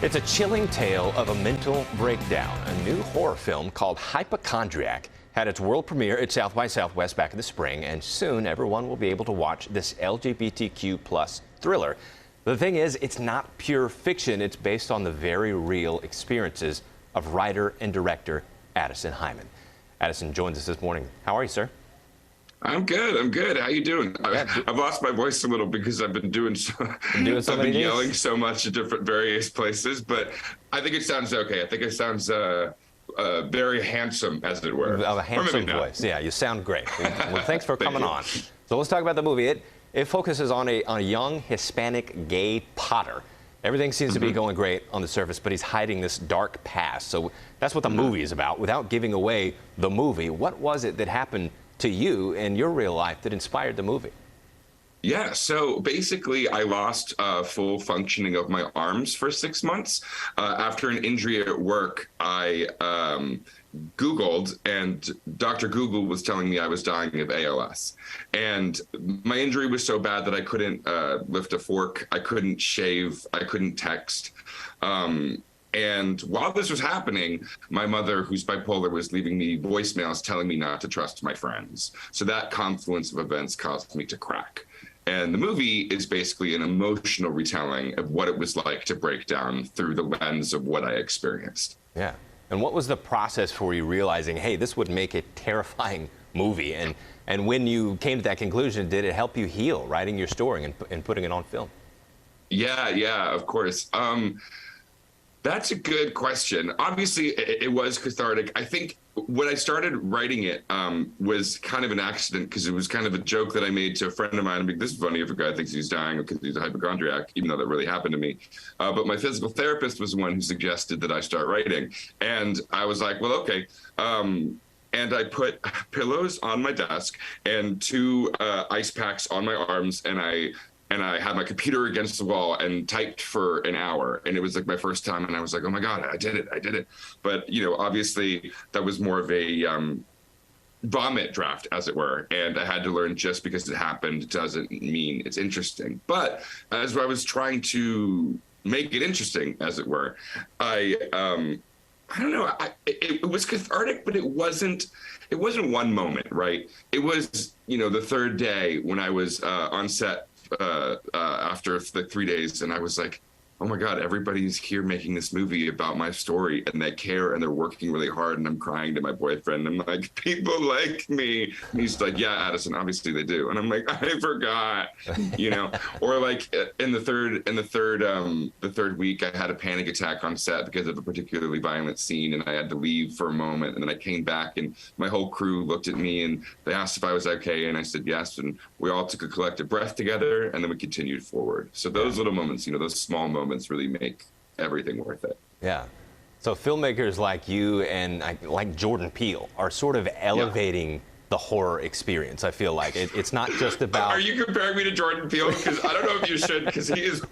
It's a chilling tale of a mental breakdown. A new horror film called Hypochondriac had its world premiere at South by Southwest back in the spring, and soon everyone will be able to watch this LGBTQ+ thriller. The thing is, it's not pure fiction. It's based on the very real experiences of writer and director Addison Heimann. Addison joins us this morning. How are you, sir? I'm good. How you doing? I've lost my voice a little because I've been doing I've been yelling so much at different various places, but I think it sounds okay. I think it sounds very handsome, as it were. A handsome voice. Yeah, you sound great. Well, thanks for coming on. So let's talk about the movie. It focuses on a young Hispanic gay potter. Everything seems to be going great on the surface, but he's hiding this dark past. So that's what the movie is about. Without giving away the movie, what was it that happened to you in your real life that inspired the movie? Yeah, so basically I lost full functioning of my arms for 6 months. After an injury at work, I Googled, and Dr. Google was telling me I was dying of ALS. And my injury was so bad that I couldn't lift a fork, I couldn't shave, I couldn't text. And while this was happening, my mother, who's bipolar, was leaving me voicemails telling me not to trust my friends. So that confluence of events caused me to crack. And the movie is basically an emotional retelling of what it was like to break down through the lens of what I experienced. Yeah. And what was the process for you realizing, hey, this would make a terrifying movie? And when you came to that conclusion, did it help you heal, writing your story and putting it on film? Yeah, of course. That's a good question. Obviously, it was cathartic. I think when I started writing it was kind of an accident, because it was kind of a joke that I made to a friend of mine. I mean, this is funny if a guy thinks he's dying because he's a hypochondriac, even though that really happened to me. But my physical therapist was the one who suggested that I start writing. And I was like, well, okay. And I put pillows on my desk and 2 ice packs on my arms, and I had my computer against the wall and typed for an hour. And it was like my first time, and I was like, oh my God, I did it. But, you know, obviously that was more of a vomit draft, as it were. And I had to learn, just because it happened doesn't mean it's interesting. But as I was trying to make it interesting, as it were, I don't know, it was cathartic, but it wasn't one moment, right? It was, you know, the 3rd day when I was on set after the 3 days, and I was like, oh my God, everybody's here making this movie about my story, and they care, and they're working really hard. And I'm crying to my boyfriend. I'm like, people like me. And he's like, yeah, Addison, obviously they do. And I'm like, I forgot, you know. Or like in the third week, I had a panic attack on set because of a particularly violent scene, and I had to leave for a moment. And then I came back, and my whole crew looked at me, and they asked if I was okay, and I said yes. And we all took a collective breath together, and then we continued forward. So those little moments, you know, those small moments really make everything worth it. Yeah. So filmmakers like you and like Jordan Peele are sort of elevating the horror experience. I feel like it's not just about. Are you comparing me to Jordan Peele? Because I don't know if you should, because he's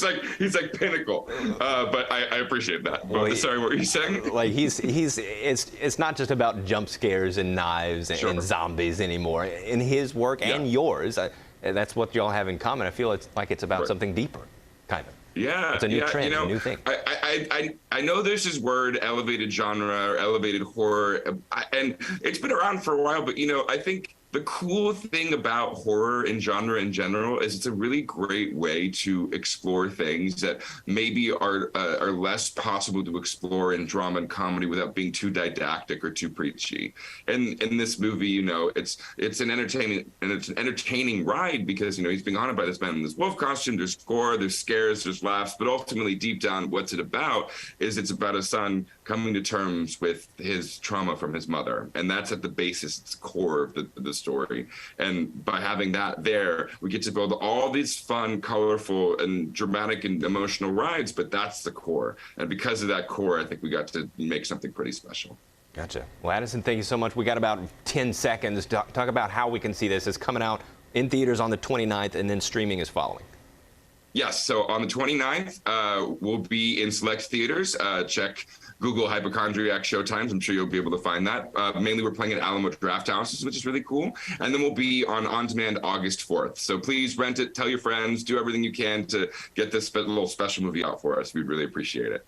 like pinnacle. But I appreciate that. Well, sorry, what were you saying? Like it's not just about jump scares and knives and zombies anymore. In his work and yours, that's what y'all have in common. I feel it's about something deeper, kind of. Yeah, it's a new trend, you know, a new thing. I know there's this word, elevated genre or elevated horror, and it's been around for a while. But you know, I think the cool thing about horror and genre in general is it's a really great way to explore things that maybe are less possible to explore in drama and comedy without being too didactic or too preachy. And in this movie, you know, it's an entertaining ride, because, you know, he's being haunted by this man in this wolf costume. There's gore, there's scares, there's laughs, but ultimately deep down, what's it about is it's about a son coming to terms with his trauma from his mother. And that's at the basis, it's the core of the story. And by having that there, we get to build all these fun, colorful, and dramatic and emotional rides, but that's the core. And because of that core, I think we got to make something pretty special. Gotcha. Well, Addison, thank you so much. We got about 10 seconds to talk about how we can see this. It's coming out in theaters on the 29th, and then streaming is following. Yes, so on the 29th, we'll be in select theaters. Check Google Hypochondriac showtimes. I'm sure you'll be able to find that. Mainly we're playing at Alamo Draft Houses, which is really cool. And then we'll be on demand August 4th. So please rent it, tell your friends, do everything you can to get this little special movie out for us. We'd really appreciate it.